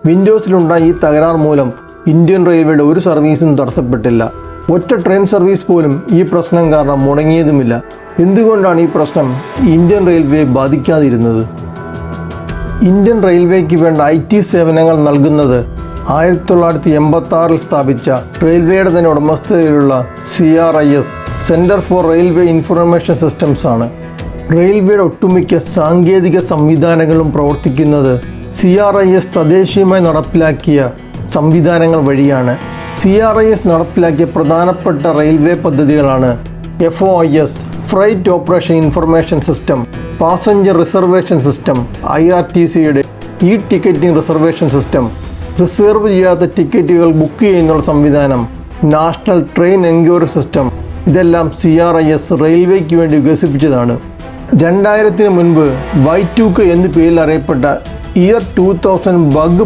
വിൻഡോസിലുണ്ടായ ഈ തകരാർ മൂലം ഇന്ത്യൻ റെയിൽവേയുടെ ഒരു സർവീസും തടസ്സപ്പെട്ടില്ല. ഒറ്റ ട്രെയിൻ സർവീസ് പോലും ഈ പ്രശ്നം കാരണം മുടങ്ങിയതുമില്ല. എന്തുകൊണ്ടാണ് ഈ പ്രശ്നം ഇന്ത്യൻ റെയിൽവേയെ ബാധിക്കാതിരുന്നത്? ഇന്ത്യൻ റെയിൽവേക്ക് വേണ്ട IT സേവനങ്ങൾ നൽകുന്നത് 1986 സ്ഥാപിച്ച റെയിൽവേയുടെ തന്നെ ഉടമസ്ഥതയിലുള്ള CRIS centre for railway information systems ആണ്. റെയിൽവേയുടെ ഒട്ടുമിക്ക സാങ്കേതിക സംവിധാനങ്ങളും പ്രവർത്തിക്കുന്നത് CRIS തദ്ദേശീയമായി നടപ്പിലാക്കിയ സംവിധാനങ്ങൾ വഴിയാണ്. CRIS നടപ്പിലാക്കിയ പ്രധാനപ്പെട്ട റെയിൽവേ പദ്ധതികളാണ് FOIS freight operation information system, passenger reservation system, IRTCയുടെ ടിക്കറ്റിംഗ് റിസർവേഷൻ സിസ്റ്റം, റിസർവ് ചെയ്യാത്ത ടിക്കറ്റുകൾ ബുക്ക് ചെയ്യുന്നുള്ള സംവിധാനം, നാഷണൽ ട്രെയിൻ എൻക്വയറി സിസ്റ്റം. ഇതെല്ലാം CRIS റെയിൽവേക്ക് വേണ്ടി വികസിപ്പിച്ചതാണ്. 2000 മുൻപ് Y2K എന്ന പേരിൽ അറിയപ്പെട്ട ഇയർ 2000 ബഗ്